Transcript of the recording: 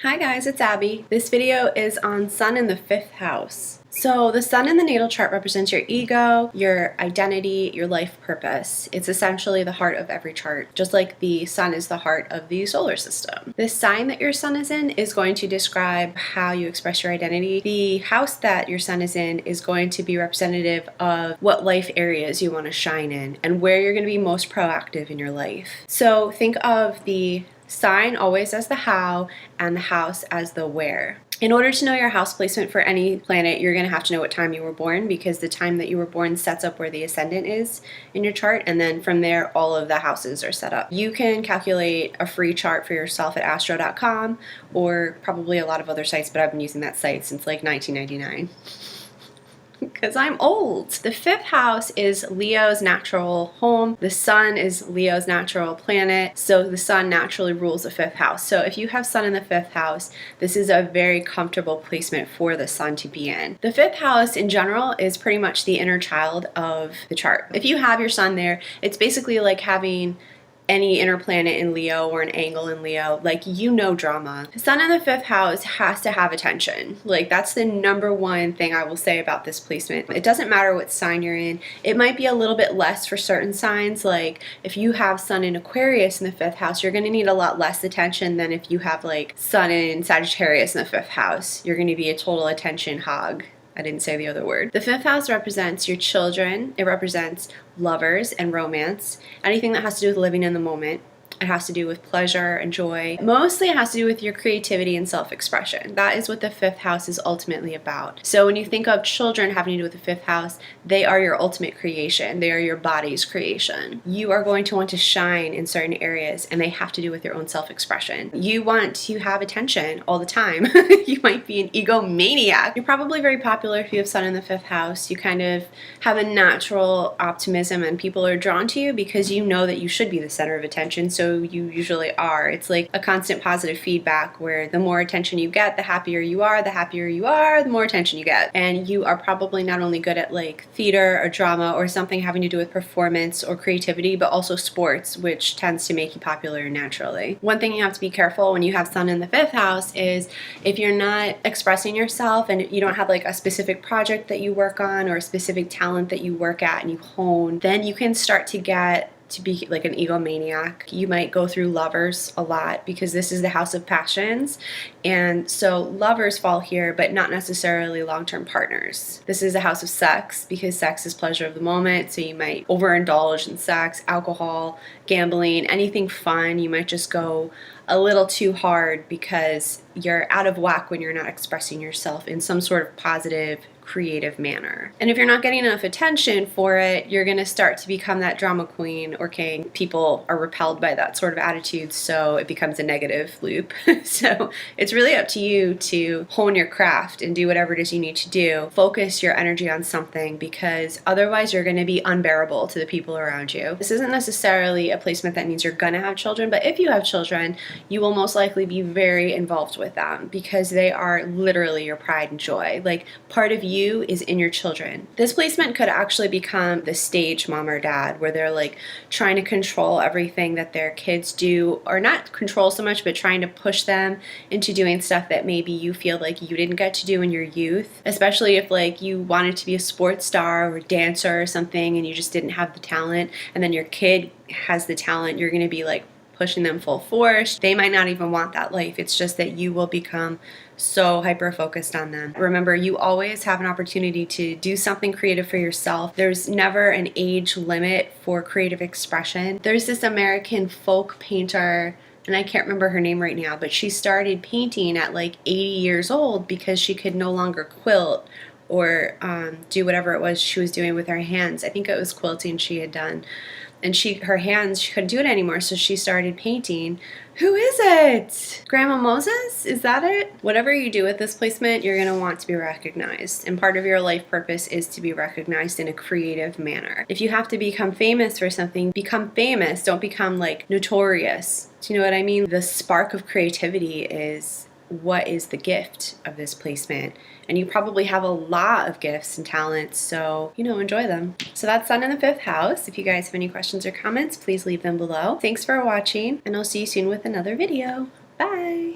Hi guys, it's Abby. This video is on Sun in the 5th house. So the Sun in the natal chart represents your ego, your identity, your life purpose. It's essentially the heart of every chart, just like the Sun is the heart of the solar system. The sign that your Sun is in is going to describe how you express your identity. The house that your Sun is in is going to be representative of what life areas you want to shine in and where you're going to be most proactive in your life. So think of the sign always as the how and the house as the where. In order to know your house placement for any planet, you're going to have to know what time you were born, because the time that you were born sets up where the ascendant is in your chart, and then from there all of the houses are set up. You can calculate a free chart for yourself at astro.com or probably a lot of other sites, but I've been using that site since like 1999. Because I'm old. The 5th house is Leo's natural home. The Sun is Leo's natural planet. So the Sun naturally rules the 5th house. So if you have Sun in the 5th house, this is a very comfortable placement for the Sun to be in. The 5th house in general is pretty much the inner child of the chart. If you have your Sun there, it's basically like having any inner planet in Leo or an angle in Leo, like, you know, drama. Sun in the 5th house has to have attention. Like, that's the number one thing I will say about this placement. It doesn't matter what sign you're in. It might be a little bit less for certain signs. Like if you have Sun in Aquarius in the 5th house, you're going to need a lot less attention than if you have like Sun in Sagittarius in the 5th house. You're going to be a total attention hog. I didn't say the other word. The 5th house represents your children. It represents lovers and romance. Anything that has to do with living in the moment. It has to do with pleasure and joy. Mostly it has to do with your creativity and self-expression. That is what the 5th house is ultimately about. So when you think of children having to do with the 5th house, they are your ultimate creation. They are your body's creation. You are going to want to shine in certain areas, and they have to do with your own self-expression. You want to have attention all the time. You might be an egomaniac. You're probably very popular if you have Sun in the 5th house. You kind of have a natural optimism, and people are drawn to you because you know that you should be the center of attention. So you usually are. It's like a constant positive feedback where the more attention you get, the happier you are, the more attention you get. And you are probably not only good at like theater or drama or something having to do with performance or creativity, but also sports, which tends to make you popular naturally. One thing you have to be careful when you have Sun in the 5th house is if you're not expressing yourself and you don't have like a specific project that you work on or a specific talent that you work at and you hone, then you can start to get to be like an egomaniac. You might go through lovers a lot because this is the house of passions, and so lovers fall here, but not necessarily long-term partners. This is a house of sex because sex is pleasure of the moment, so you might overindulge in sex, alcohol, gambling, anything fun. You might just go a little too hard because you're out of whack when you're not expressing yourself in some sort of positive, creative manner. And if you're not getting enough attention for it, you're going to start to become that drama queen or king. People are repelled by that sort of attitude, so it becomes a negative loop. So it's really up to you to hone your craft and do whatever it is you need to do. Focus your energy on something, because otherwise you're going to be unbearable to the people around you. This isn't necessarily a placement that means you're going to have children, but if you have children, you will most likely be very involved with them because they are literally your pride and joy. Like, part of you is in your children. This placement could actually become the stage mom or dad, where they're like trying to control everything that their kids do, or not control so much, but trying to push them into doing stuff that maybe you feel like you didn't get to do in your youth, especially if like you wanted to be a sports star or dancer or something and you just didn't have the talent, and then your kid has the talent. You're going to be like pushing them full force. They might not even want that life. It's just that you will become so hyper-focused on them. Remember, you always have an opportunity to do something creative for yourself. There's never an age limit for creative expression. There's this American folk painter, and I can't remember her name right now, but she started painting at like 80 years old because she could no longer quilt or do whatever it was she was doing with her hands. I think it was quilting she had done. And she couldn't do it anymore, so she started painting. Who is it? Grandma Moses? Is that it? Whatever you do with this placement, you're going to want to be recognized. And part of your life purpose is to be recognized in a creative manner. If you have to become famous for something, become famous. Don't become like notorious. Do you know what I mean? The spark of creativity is what is the gift of this placement. And you probably have a lot of gifts and talents, so, enjoy them. So that's Sun in the 5th house. If you guys have any questions or comments, please leave them below. Thanks for watching, and I'll see you soon with another video. Bye!